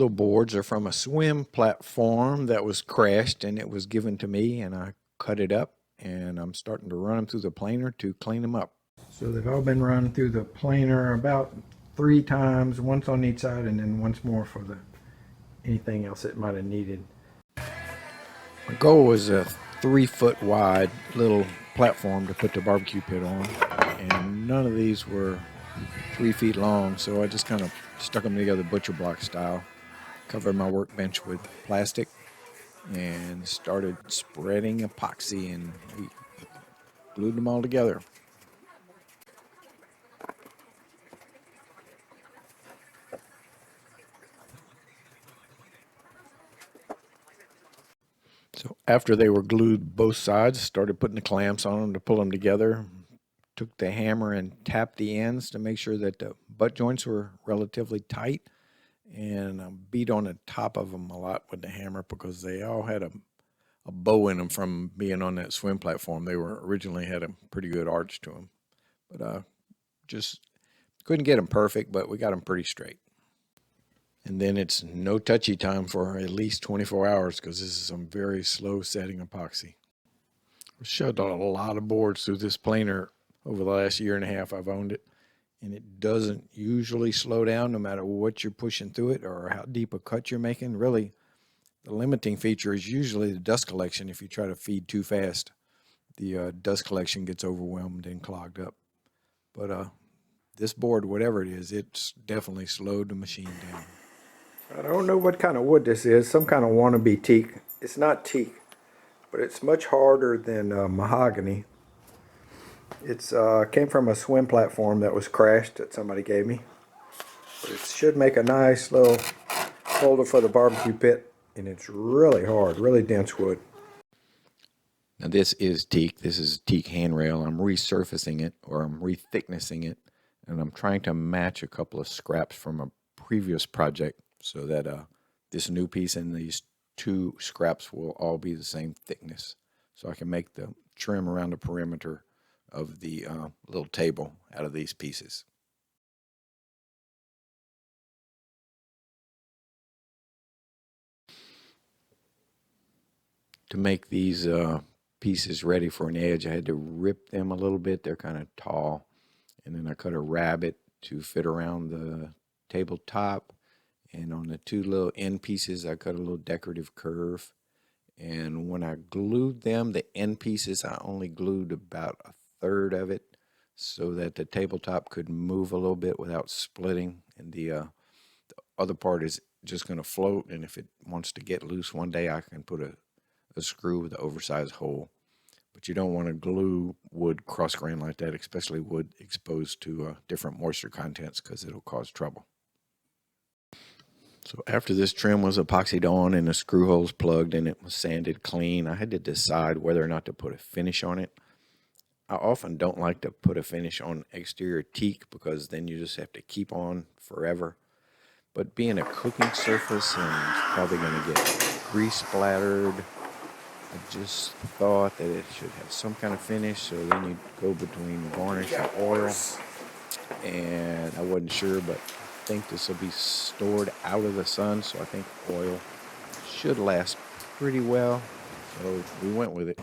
steel boards are from a swim platform that was crashed, and it was given to me, and I cut it up, and I'm starting to run them through the planer to clean them up. So they've all been run through the planer about 3 times, once on each side, and then once more for anything else it might have needed. My goal was a 3-foot wide little platform to put the barbecue pit on, and none of these were 3 feet long, so I just kind of stuck them together butcher block style, covered my workbench with plastic, and started spreading epoxy, and we glued them all together. So after they were glued both sides, started putting the clamps on them to pull them together. Took the hammer and tapped the ends to make sure that the butt joints were relatively tight, and beat on the top of them a lot with the hammer because they all had a bow in them from being on that swim platform. They were originally had a pretty good arch to them, but just couldn't get them perfect, but we got them pretty straight. And then it's no touchy time for at least 24 hours because this is some very slow setting epoxy. I've shoved a lot of boards through this planer over the last year and a half I've owned it, and it doesn't usually slow down no matter what you're pushing through it or how deep a cut you're making. Really, the limiting feature is usually the dust collection. If you try to feed too fast, the dust collection gets overwhelmed and clogged up. But this board, whatever it is, it's definitely slowed the machine down. I don't know what kind of wood this is, some kind of wannabe teak. It's not teak, but it's much harder than mahogany. It's came from a swim platform that was crashed that somebody gave me. But it should make a nice little holder for the barbecue pit, and it's really hard, really dense wood. Now this is teak. This is teak handrail. I'm resurfacing it, or I'm rethicknessing it, and I'm trying to match a couple of scraps from a previous project so that this new piece and these 2 scraps will all be the same thickness, so I can make the trim around the perimeter of the little table out of these pieces. To make these pieces ready for an edge, I had to rip them a little bit. They're kind of tall, and then I cut a rabbet to fit around the tabletop, and on the 2 little end pieces I cut a little decorative curve. And when I glued them, the end pieces, I only glued about a third of it so that the tabletop could move a little bit without splitting, and the other part is just going to float, and if it wants to get loose one day, I can put a screw with an oversized hole. But you don't want to glue wood cross-grain like that, especially wood exposed to different moisture contents, because it'll cause trouble. So after this trim was epoxied on and the screw holes plugged and it was sanded clean, I had to decide whether or not to put a finish on it. I often don't like to put a finish on exterior teak because then you just have to keep on forever. But being a cooking surface and probably going to get grease splattered, I just thought that it should have some kind of finish, so then you go between varnish and oil, and I wasn't sure, but I think this will be stored out of the sun, so I think oil should last pretty well, so we went with it.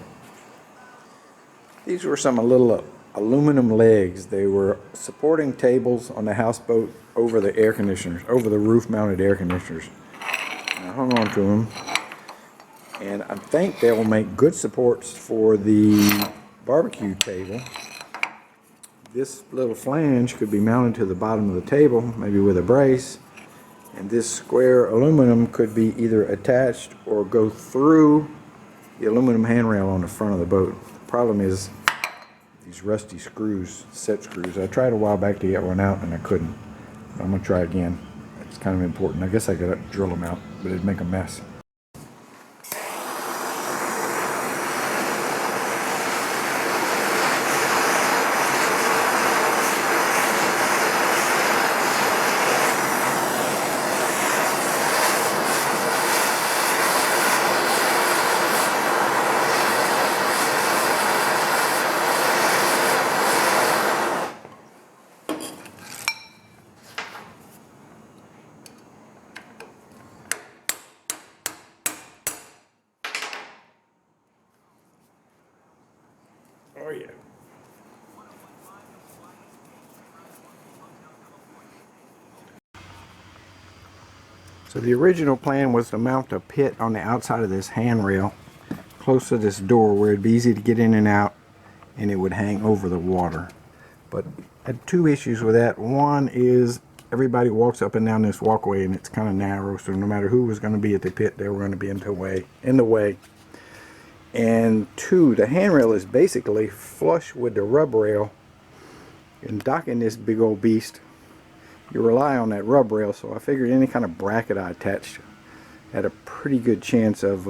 These were some little aluminum legs. They were supporting tables on the houseboat over the air conditioners, over the roof-mounted air conditioners. I hung on to them, and I think they will make good supports for the barbecue table. This little flange could be mounted to the bottom of the table, maybe with a brace, and this square aluminum could be either attached or go through the aluminum handrail on the front of the boat. The problem is these rusty screws, set screws. I tried a while back to get one out and I couldn't. But I'm going to try again. It's kind of important. I guess I could drill them out, but it'd make a mess. Oh yeah. So the original plan was to mount a pit on the outside of this handrail, close to this door where it'd be easy to get in and out, and it would hang over the water. But I had two issues with that. One is everybody walks up and down this walkway and it's kind of narrow, so no matter who was going to be at the pit, they were going to be in the way. And two, the handrail is basically flush with the rub rail. In docking this big old beast, you rely on that rub rail, so I figured any kind of bracket I attached had a pretty good chance of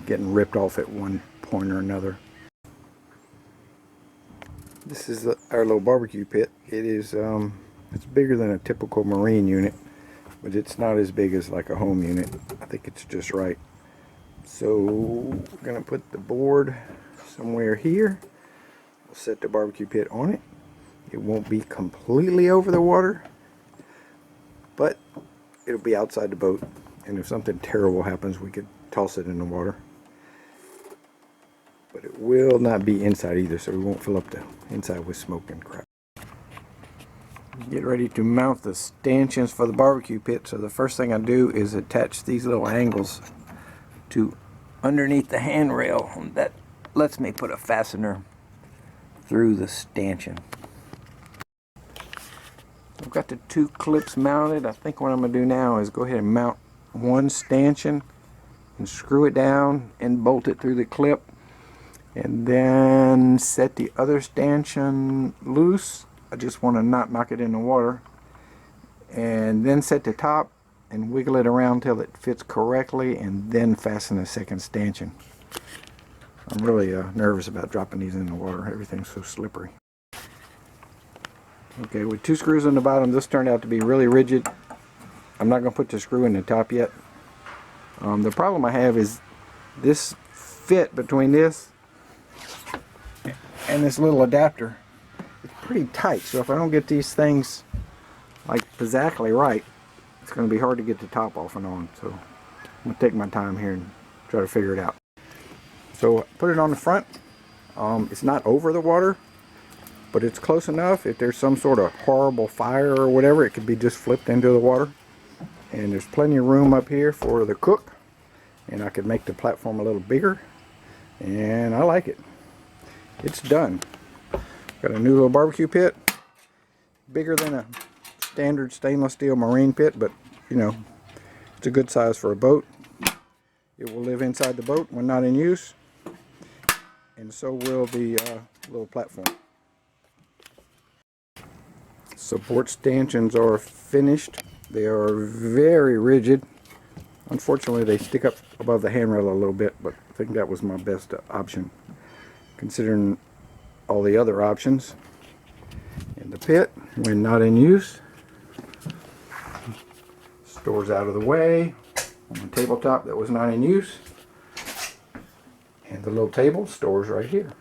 getting ripped off at one point or another. This is our little barbecue pit. It is it's bigger than a typical marine unit, but it's not as big as like a home unit. I think it's just right. So we're gonna put the board somewhere here. We'll set the barbecue pit on it. It won't be completely over the water, but it'll be outside the boat, and if something terrible happens, we could toss it in the water. But it will not be inside either, so we won't fill up the inside with smoke and crap. Get ready to mount the stanchions for the barbecue pit. So the first thing I do is attach these little angles to underneath the handrail. That lets me put a fastener through the stanchion. I've got the two clips mounted. I think what I'm going to do now is go ahead and mount one stanchion and screw it down and bolt it through the clip, and then set the other stanchion loose. I just want to not knock it in the water, and then set the top and wiggle it around till it fits correctly, and then fasten the second stanchion. I'm really nervous about dropping these in the water. Everything's so slippery. Okay, with two screws on the bottom, this turned out to be really rigid. I'm not going to put the screw in the top yet. The problem I have is this fit between this and this little adapter. It's pretty tight, so if I don't get these things like exactly right, it's going to be hard to get the top off and on. So I'm going to take my time here and try to figure it out. So put it on the front. It's not over the water, but it's close enough. If there's some sort of horrible fire or whatever, it could be just flipped into the water. And there's plenty of room up here for the cook, and I could make the platform a little bigger, and I like it. It's done. Got a new little barbecue pit, bigger than a standard stainless steel marine pit, but you know, it's a good size for a boat. It will live inside the boat when not in use, and so will the little platform. Support stanchions are finished. They are very rigid. Unfortunately, they stick up above the handrail a little bit, but I think that was my best option, considering all the other options. And the pit, when not in use, stores out of the way on the tabletop that was not in use. And the little table stores right here.